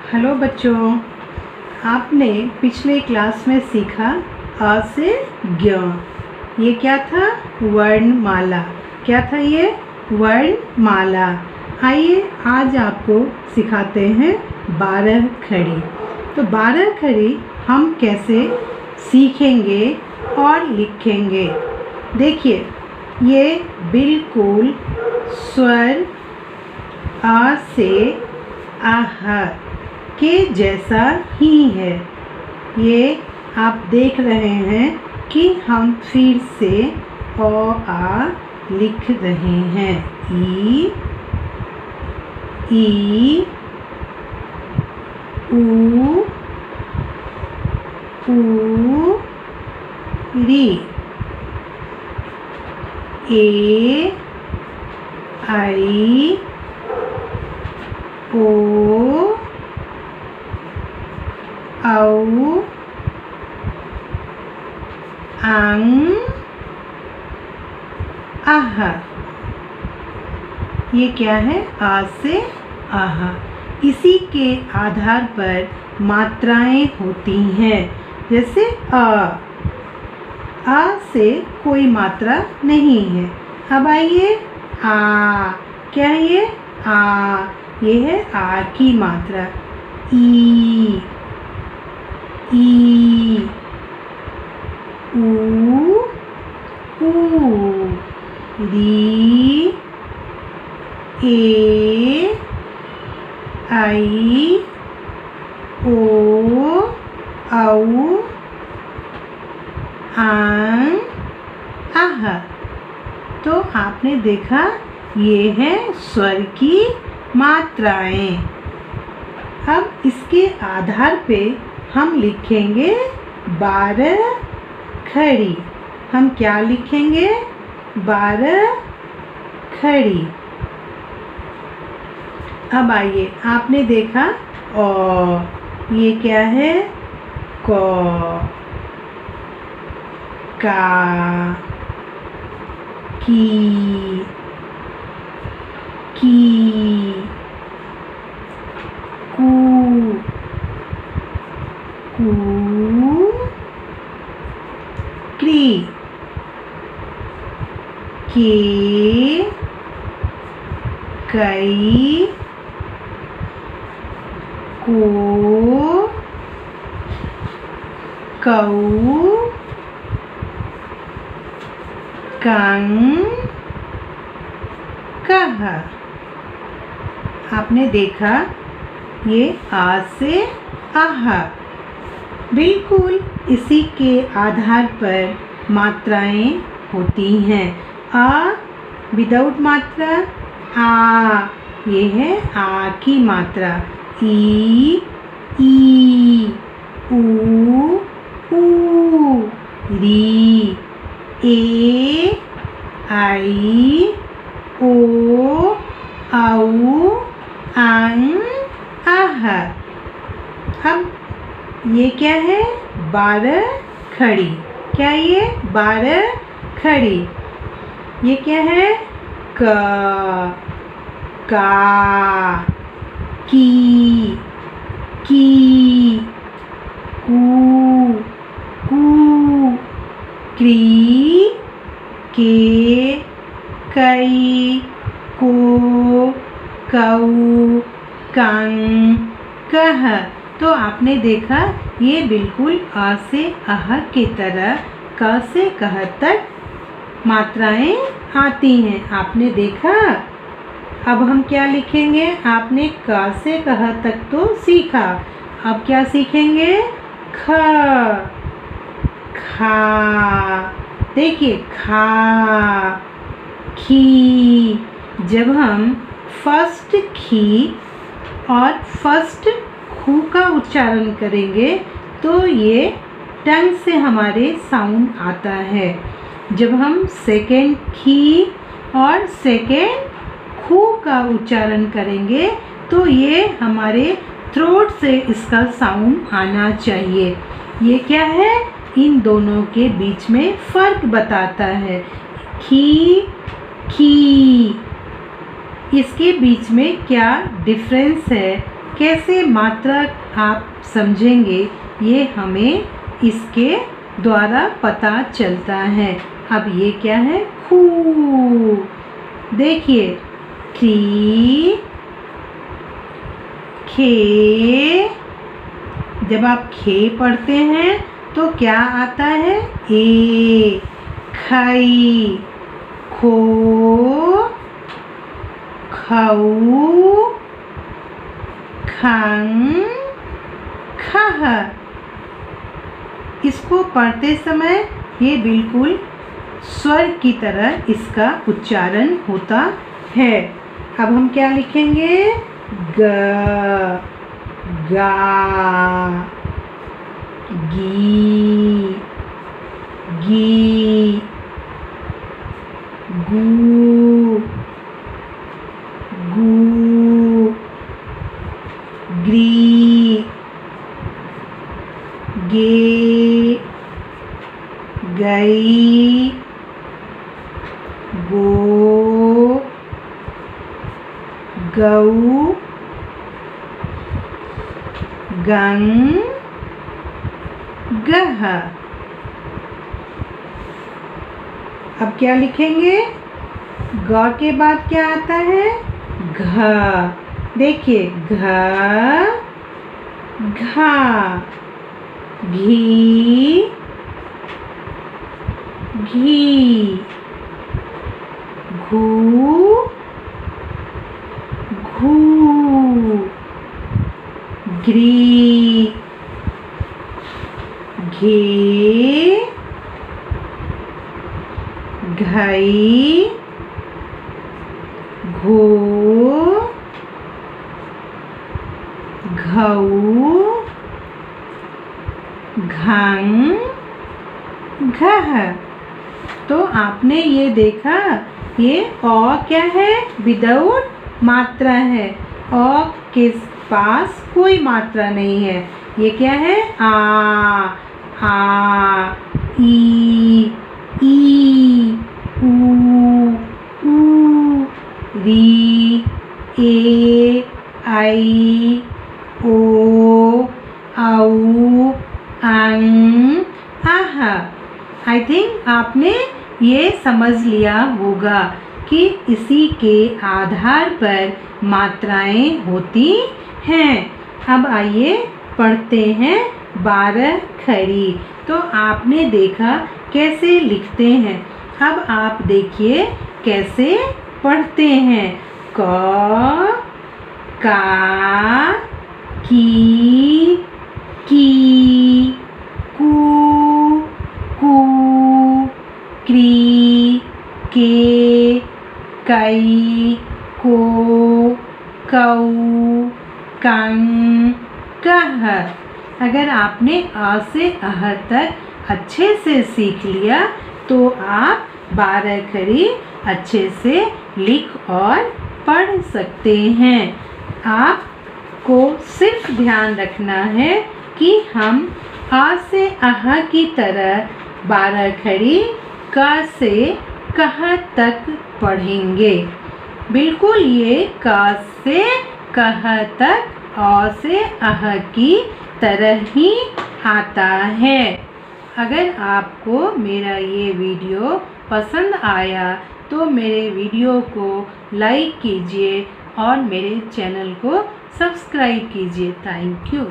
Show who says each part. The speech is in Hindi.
Speaker 1: हेलो बच्चों, आपने पिछले क्लास में सीखा अ से ज्ञ। ये क्या था? वर्णमाला। क्या था ये? वर्णमाला। आइए आज आपको सिखाते हैं 12 खड़ी। तो 12 खड़ी हम कैसे सीखेंगे और लिखेंगे। देखिए, ये बिल्कुल स्वर आ से आह के जैसा ही है। ये आप देख रहे हैं कि हम फिर से अ आ लिख रहे हैं। ई ऊ री, ए आई ओ औ आं आह। ये क्या है? आ से आह। इसी के आधार पर मात्राएं होती हैं। जैसे आ से कोई मात्रा नहीं है। अब आइए आ। क्या है ये? आ। ये है आ की मात्रा। ई ऊ री, ए आई ओ औ आं आह। तो आपने देखा, ये है स्वर की मात्राएं। अब इसके आधार पे हम लिखेंगे 12 खड़ी। हम क्या लिखेंगे? 12 खड़ी। अब आइए, आपने देखा अ। ये क्या है? क, का, की, कू, क्री, के, कई, को, कऊ, कं, कह। आपने देखा, ये आ से आह। बिल्कुल इसी के आधार पर मात्राएं होती हैं। आ विदाउट मात्रा आ, ये है आ की मात्रा। ई ऊ री, ए आई ओ औ आं आह। अब ये क्या है? 12 खड़ी। क्या ये? 12 खड़ी। ये क्या है? क, का, की, कू, क्री, के, कई, को, कऊ, कं, कह। तो आपने देखा, ये बिल्कुल आ से आह की तरह क से कह तक मात्राएं आती हैं। आपने देखा। अब हम क्या लिखेंगे? आपने क से कह तक तो सीखा। अब क्या सीखेंगे? ख, खा। देखिए, खा, खी। जब हम फर्स्ट खी और फर्स्ट खू का उच्चारण करेंगे तो ये टंग से हमारे साउंड आता है। जब हम सेकेंड खी और सेकेंड खू का उच्चारण करेंगे तो ये हमारे थ्रोट से इसका साउंड आना चाहिए। ये क्या है? इन दोनों के बीच में फर्क बताता है। खी, इसके बीच में क्या डिफरेंस है कैसे मात्रा आप समझेंगे ये हमें इसके द्वारा पता चलता है। अब ये क्या है? खू। देखिए, खी, खे। जब आप खे पढ़ते हैं तो क्या आता है? ए, खई, खो, खऊ, खंग, खह। इसको पढ़ते समय ये बिल्कुल स्वर की तरह इसका उच्चारण होता है। अब हम क्या लिखेंगे? ग, गा, गी, गी, गू, गू, ग्री, गे, गई, गो, गऊ, गंग, गह। अब क्या लिखेंगे? ग के बाद क्या आता है? घ। देखिए, घ, घा, घी, घी, घू, घू, ग्री, घे, घई, घो, घऊ, घंग, घह। तो आपने ये देखा, ये अ क्या है? विदाउट मात्रा है। अ के पास कोई मात्रा नहीं है। ये क्या है? आ, ई, ऊ, री, ए, आई, ओ, औ, अंग, आह। आई थिंक आपने ये समझ लिया होगा कि इसी के आधार पर मात्राएं होती हैं। अब आइए पढ़ते हैं 12 खड़ी। तो आपने देखा कैसे लिखते हैं। अब आप देखिए कैसे पढ़ते हैं। क, का, की, कू, कू, क्री, के, कई, को, कऊ, कंग, कह। अगर आपने अ से अह तक अच्छे से सीख लिया तो आप 12 खड़ी अच्छे से लिख और पढ़ सकते हैं। आपको सिर्फ ध्यान रखना है कि हम आ से आहा की तरह 12 खड़ी क से कह तक पढ़ेंगे। बिल्कुल ये क से कह तक अ से आह की तरह ही आता है। अगर आपको मेरा ये वीडियो पसंद आया तो मेरे वीडियो को लाइक कीजिए और मेरे चैनल को सब्सक्राइब कीजिए। Thank you.